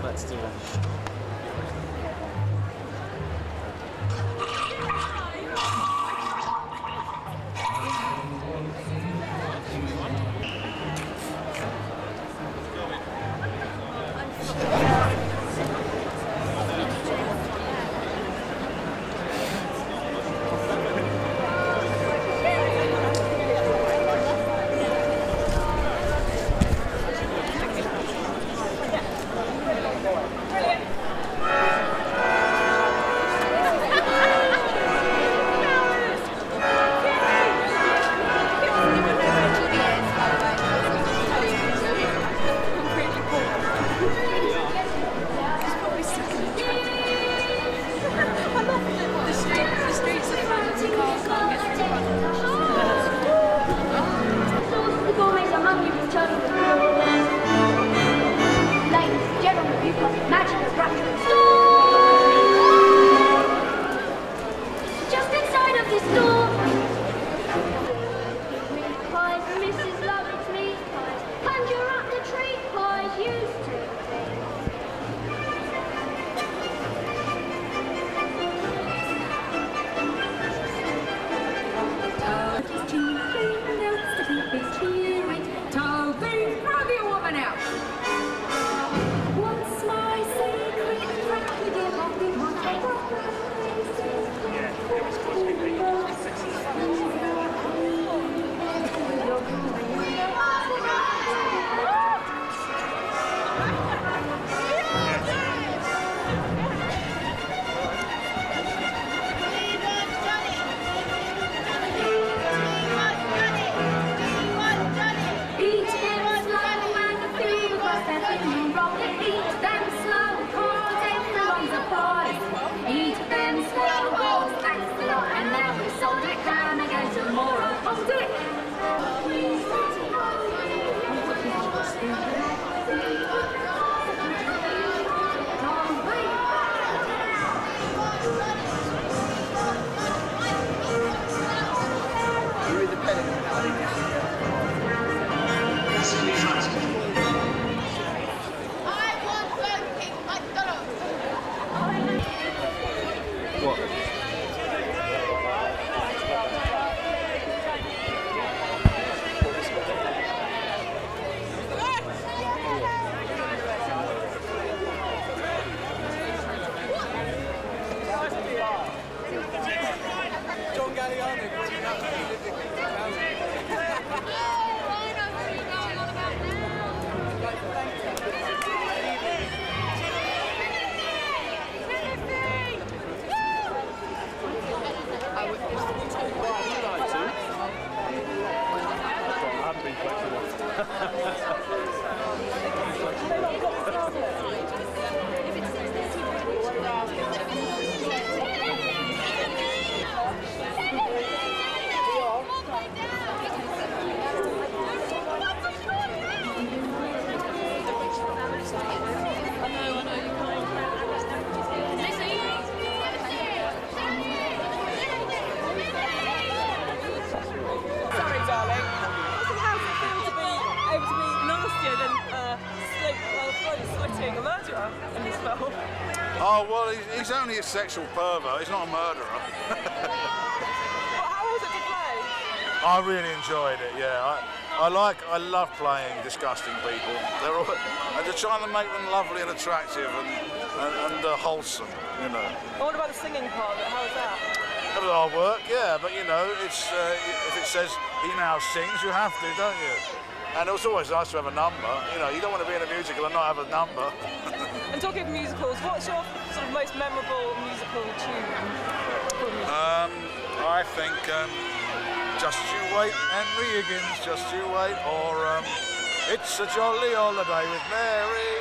Let's do it. Oh, well, he's only a sexual pervert, he's not a murderer. Well, how was it to play? I really enjoyed it, yeah. I love playing disgusting people. They're all, and they're trying to make them lovely and attractive and wholesome, you know. And what about the singing part of it? How was that? That was hard work, yeah, but you know, it's if it says he now sings, you have to, don't you? And it was always nice to have a number. You know, you don't want to be in a musical and not have a number. And talking of musicals, what's your sort of most memorable musical tune? I think Just You Wait, Henry Higgins, Just You Wait, or It's a Jolly Holiday with Mary.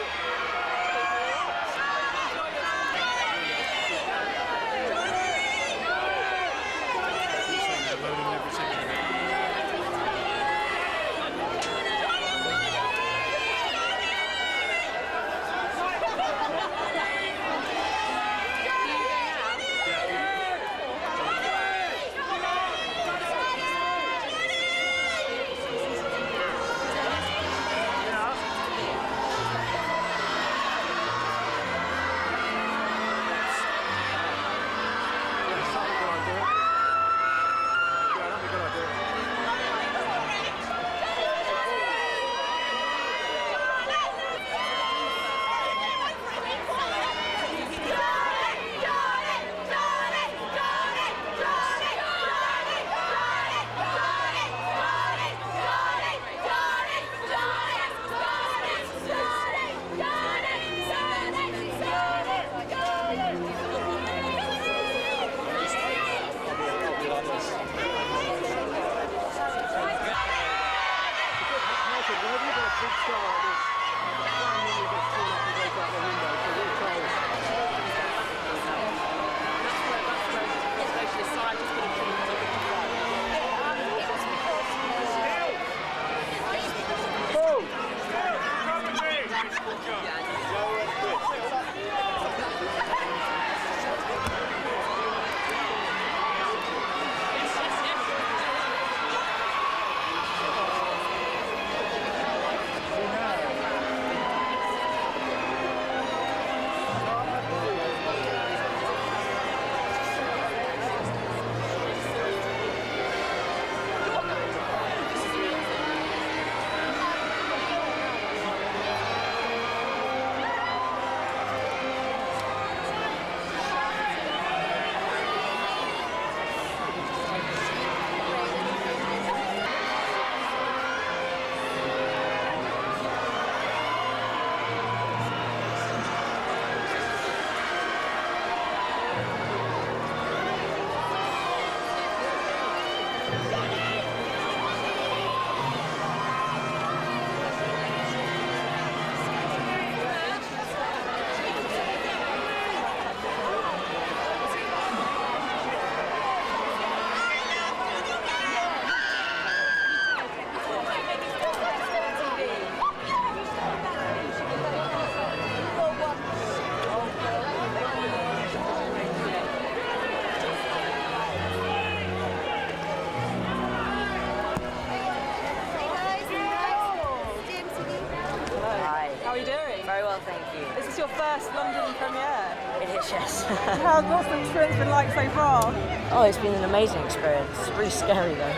How are you doing? Very well, thank you. Is this your first London premiere? It is, yes. What's the experience been like so far? Oh, it's been an amazing experience. It's really scary though.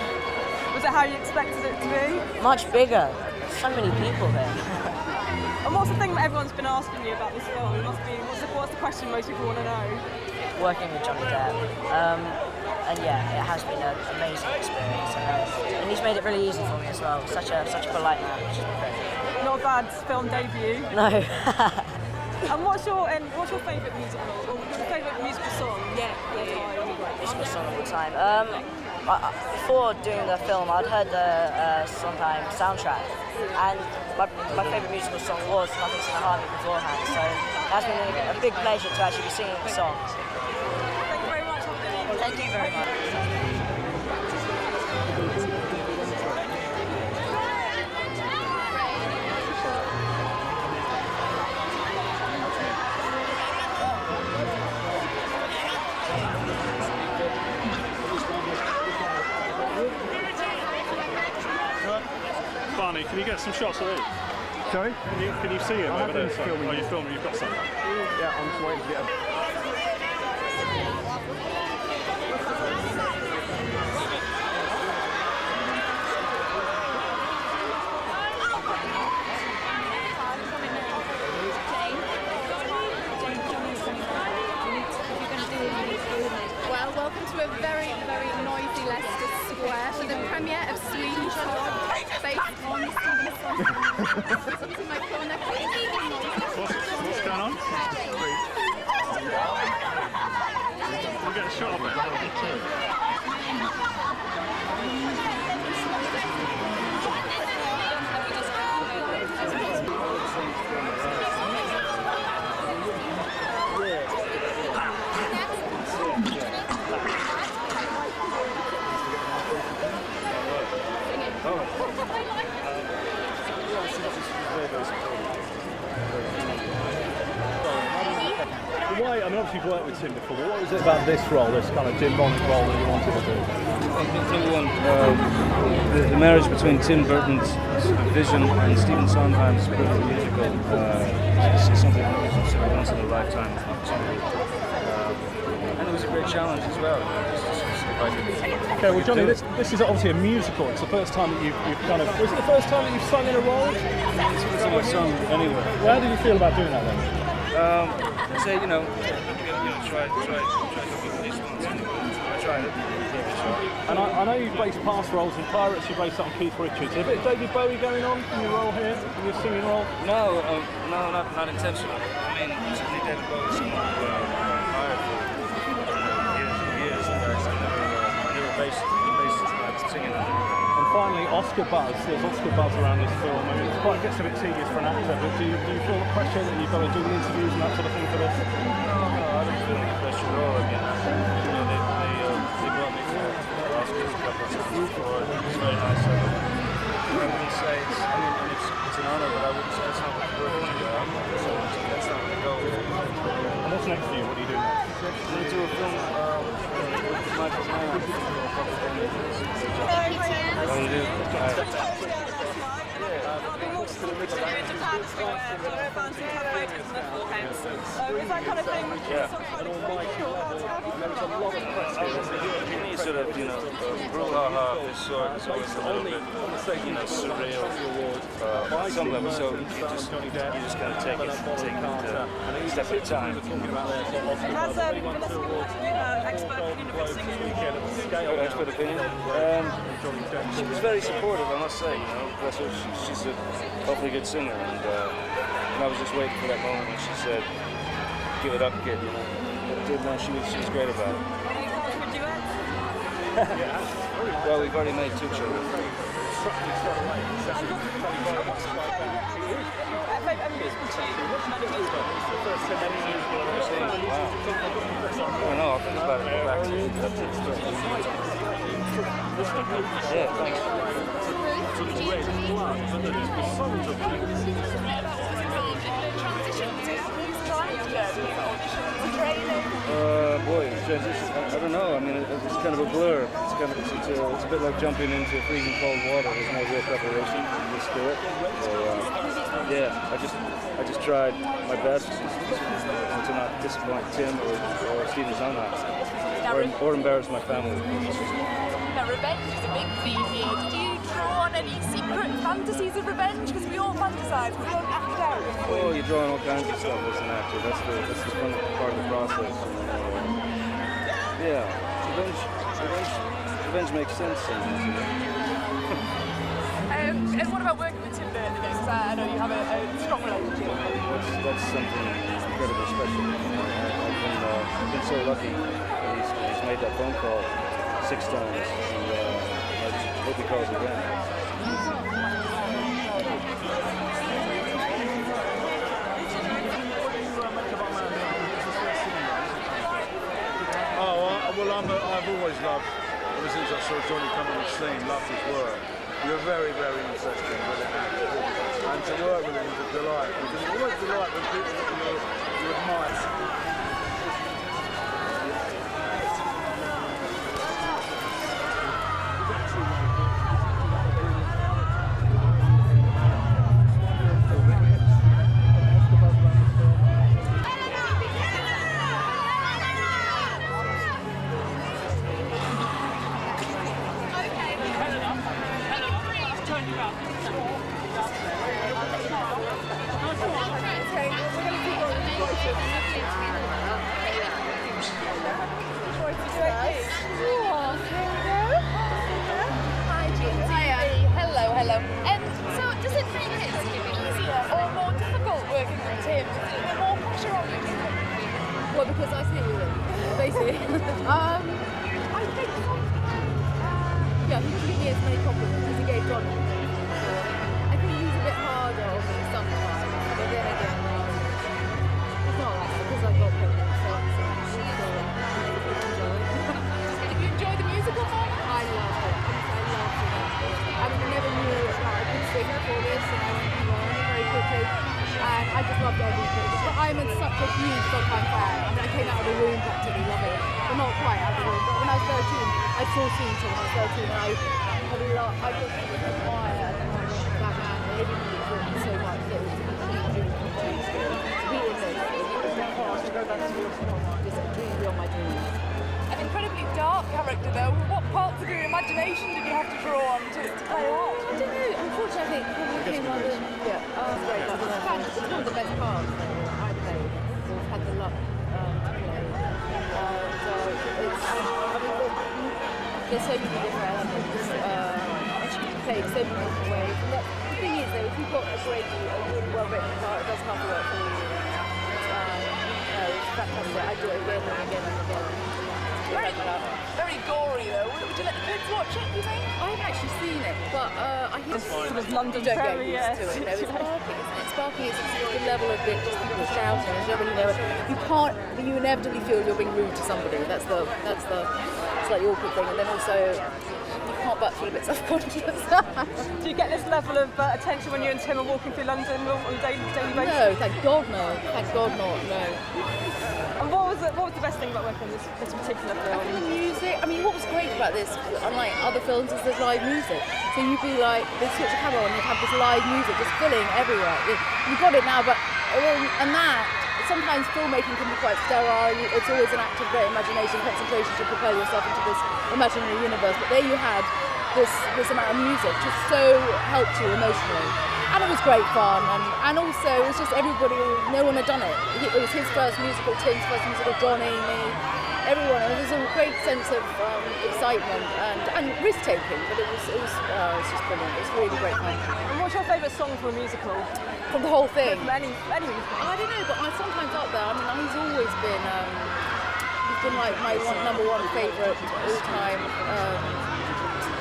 Was it how you expected it to be? Much bigger. So many people there. And what's the thing that everyone's been asking you about this film? It must be, what's the question most people want to know? Working with Johnny Depp. And yeah, it has been an amazing experience. And he's made it really easy for me as well. Such a polite man, which is great. Not a bad film debut. No. And what's your favourite musical? Or your favourite musical song? Musical song of all time. Before doing the film, I'd heard the Sondheim soundtrack, and my favourite musical song was Nothing's Gonna Harm Me beforehand. So it has been a big pleasure to actually be singing the song. Thank you very much. Thank you very much. Barney, can you get some shots of it? Sorry? Can you see him over there? Filming. Oh, you're filming, you've got some. Yeah, I'm just waiting to get a... Well, welcome to a very, very noisy Leicester Square for the premiere of Sweeney Todd, based on Stephen Spall. What's going on? Can we get a shot of it? Why, I mean, obviously you've worked with Tim before, but what was it about this role, this kind of demonic role that you wanted to do? The marriage between Tim Burton's vision and Stephen Sondheim's brilliant musical is something that was sort of once in a lifetime opportunity. And it was a great challenge as well. Okay, well Johnny, this is obviously a musical. It's the first time that you've kind of... Was it the first time that you've sung in a role? It's my song anyway. Well, how did you feel about doing that then? I say, try talking for these ones. I tried it. And I know you've based past roles in Pirates, you based that on Keith Richards. Is a bit of David Bowie going on in your role here, in your singing role? No, not intentional. I mean, certainly David Bowie someone hired for years and years. In fact, he never based his life singing. And finally, Oscar buzz. There's Oscar buzz around this film. I mean, it gets a bit tedious for an actor, but do you feel the pressure that you've got to do the interviews and that sort of thing for this? No, I don't feel any pressure at all. Again, you know, they brought me for Oscars a couple of times before. It's very nice of them. I wouldn't say it's an honour, but I wouldn't say it's not what we're working on. So that's not the goal. And what's next for you? What do you do next? I'm going to do a film with Michael Mann. What do you do? Is that kind of thing? Yeah. An almighty level. There's a lot of press here. Any sort of, you know, brouhaha of this sort is always a little bit, you know, surreal. At some level, so you just kind of take it a step at a time. Has expert opinion of this singing? Expert opinion? She was very supportive, I must say, you know. Bless her, she's a awfully good singer, and I was just waiting for that moment when she said, "Give it up, kid," you know. But no, she was great about it. Any plans for duets? Well, we've already made 2 children. I don't know, I'll think about it. Go back to you. Yeah, thanks. Boy, transition. I don't know. I mean, it's kind of a blur. It's a bit like jumping into freezing cold water. There's no real preparation. You just do it. So yeah, I just tried my best to not disappoint Tim or Stephen Sondheim or embarrass my family. Now, revenge is a big theme here. Did you draw on any secret fantasies of revenge? Because we all fantasize, we don't act out. Oh, you're drawing all kinds of stuff as an actor. That's the fun part of the process. Yeah, revenge makes sense sometimes. You know? And what about working with Tim Burton? Because I know you have a strong relationship. That's something incredibly special. I've been so lucky that he's made that phone call 6 times, and I just hope he calls again. I've always loved, ever since I saw Johnny come on the scene, loved his work. You're very, very interesting with him. And to work with him is a delight, because it's always a delight when people that you admire. Hello. So does it make it easier or more difficult working with Tim? Is there more pressure on you? Well, because I see with him, basically. I think, yeah, he doesn't give me as many compliments as he gave Johnny. So I think he's a bit harder on me sometimes, but then again, it's not like that because I got pregnant, so Did you enjoy the musical more? I love it. I mean, I never knew that I could sing for this, and I went to learn very quickly, and I just loved everything. But I'm such a huge Sondheim fan. I mean, I came out of the womb practically, love it. Well, not quite out of the womb, but when I was 13, I saw Sweeney Todd when I was 13, and I just admire and that man, and everything he's written so much that it was a huge dream to be in this. Just a dream beyond my dreams. An incredibly dark character though. What parts of your imagination did you have to draw on to play out? I don't know, unfortunately I think probably came out of, great, it's one of the best parts I played, we've had the luck to play, there's so many different elements, and she can play so many different ways, and the thing is though, if you've got a really well written part, it does have to work for you, it's fantastic, I do it again and again and again. Right. Very gory though. Would you let the kids watch it, do you think? I haven't actually seen it, but I hear Sort of London you don't get Ferry, used to it. You know, it's sparking, isn't it? Sparking is the level of it, just people shouting, and you don't really know it. You can't. You inevitably feel you're being rude to somebody. That's the it's like the awkward thing, and then also you can't but feel a bit self-conscious. Do you get this level of attention when you and Tim are walking through London on a daily basis? No, thank God no. Thank God not. No. And what was the best thing about working on this particular film? The music. I mean, what was great about this, unlike other films, is there's live music. So you'd be like, they'd switch the camera on, you'd have this live music just filling everywhere. You've got it now, but and that. Sometimes filmmaking can be quite sterile. It's always an act of great imagination, concentration to propel yourself into this imaginary universe. But there you had this amount of music, just so helped you emotionally. And it was great fun, and also it was just everybody, no one had done it. It was his first musical, Tim's first musical, Johnny, me, everyone. And there was a great sense of excitement and risk-taking, but it was just brilliant. It was really great fun. And what's your favourite song from a musical? From the whole thing? From any musical? I don't know, but I'm sometimes up there. I mean, he's always been, he's been like my number one favourite all-time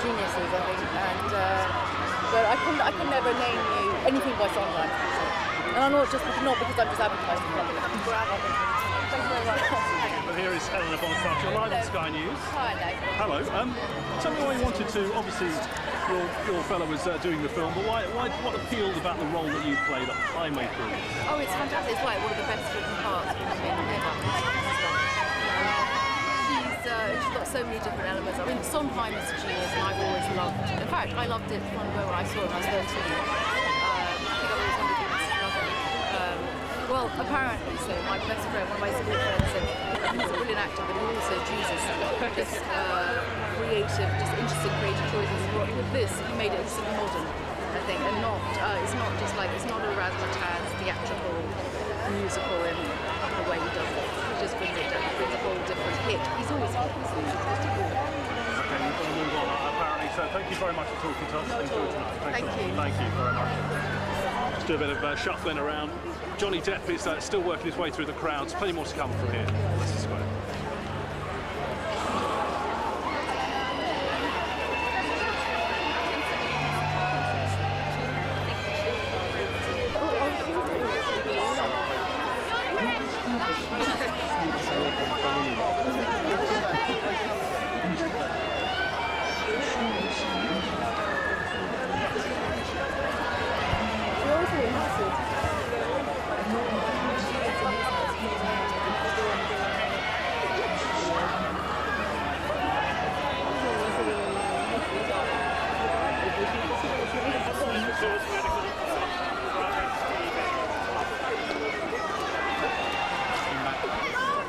geniuses, I think. And but I could never name you anything by Sondheim. And I'm not because I'm just advertising something. I'm grab on it. Thank you very much. Well, here is Helena Bonham. You're live on Sky News. Hi, Hello. Tell me why you wanted to. Obviously, your fellow was doing the film, but what appealed about the role that you played that I made through? Oh, it's fantastic. It's like one of the best written parts we've ever. She's got so many different elements. I mean, Sondheim is a genius, and I've always loved. In fact, I loved it from when I saw it when I was 13. I think I've always wanted to love it. Well, apparently, so my best friend, one of my school friends, said he's a brilliant actor, but he's also Jesus. Just creative, just interesting creative choices. With this, he made it sort of modern, I think, and not. It's not just like it's not a razzmatazz theatrical musical in the way he does it. He just brings a whole different hit. He's always hit. Okay, you've got to move on, apparently. So thank you very much for talking to us. Thank you. Thank you very much. Just do a bit of shuffling around. Johnny Depp is still working his way through the crowds. Plenty more to come from here. Leicester Square.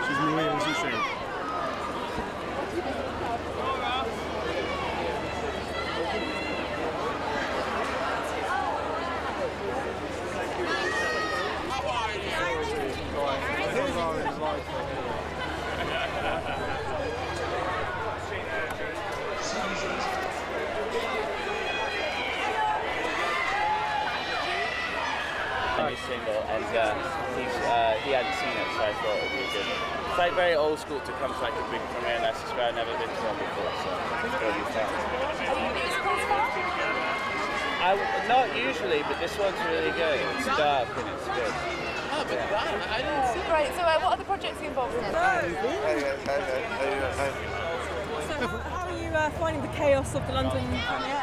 She's real, isn't she? New single, and he hadn't seen it, so I thought it would be good. It's like very old school to come to like a big premiere in Leicester Square. I've never been to one before, so it's going to be fun. Not usually, but this one's really good. It's dark and it's good. Oh, but I didn't see. Great. So, what other projects are you involved in? So, how are you finding the chaos of the London premiere?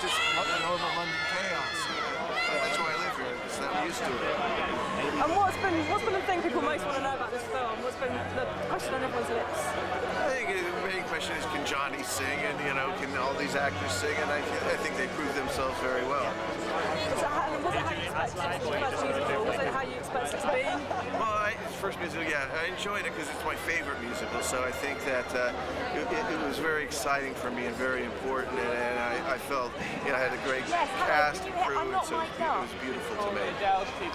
Just normal London chaos. That's why I live here. So I'm used to it. And what's been the thing people most want to know about this film? What's been the question on everyone's lips? I think the main question is, can Johnny sing, and can all these actors sing? And I think they prove themselves very well. Was it how you expected it? Was it how you expected it to be? Well, first musical, yeah, I enjoyed it because it's my favorite musical. So I think that it was very exciting for me and very important, and I felt I had a great cast and crew, and so it was beautiful to me.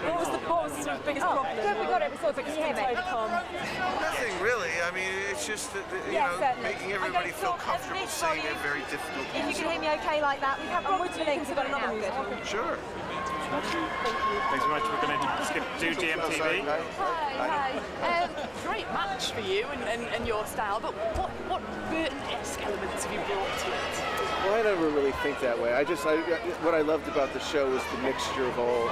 What was the biggest problem? We got it. We thought biggest thing to overcome. Nothing really. I mean, it's just that, making everybody feel comfortable saying a very difficult music. If you can hear me okay like that, we have. And would you think we've got another musical? Sure. Thanks very much. We're going to skip do GMTV. Hi. Great match for you and your style, but what Burton-esque elements have you brought to it? Well, I never really think that way. What I loved about the show was the mixture of all,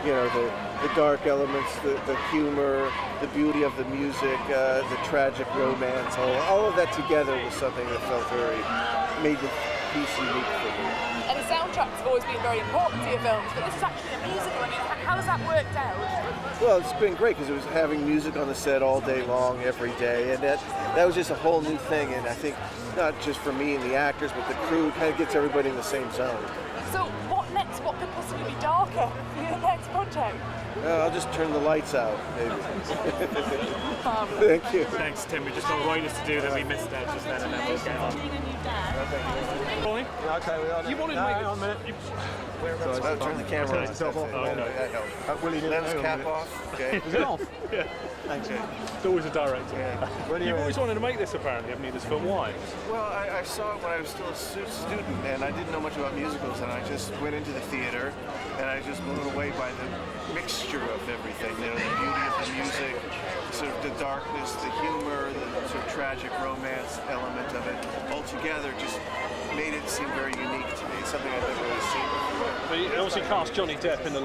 you know, the dark elements, the humor, the beauty of the music, the tragic romance. All of that together was something that made the piece unique for me. And the soundtracks have always been very important to your films, but this is actually a musical. I mean, how has that worked out? Well, it's been great because it was having music on the set all day long, every day, and that was just a whole new thing. And I think not just for me and the actors, but the crew kind of gets everybody in the same zone. So what next? What could possibly be darker for your next project? I'll just turn the lights out, maybe. Thank you. Thanks, Tim. We just got Reuters to do that we missed out just then, and then we'll get on. Rolling? Yeah, okay, we are. You wanted to make hang on a minute. So turn the camera on. Turn yourself off. Okay. Willie, Lens cap off. Okay. Is it off? Yeah. Thanks. It's always a director. Yeah. You've always wanted to make this, apparently, haven't you, this film? Why? Well, I saw it when I was still a student, and I didn't know much about musicals, and I just went into the theater, and I was just blown away by the mixture of everything. You know, the beauty of the music, sort of the darkness, the humor, the sort of tragic romance element of it, all together just made it seem very unique to me. It's something I've never really seen before. But you obviously cast Johnny Depp in the...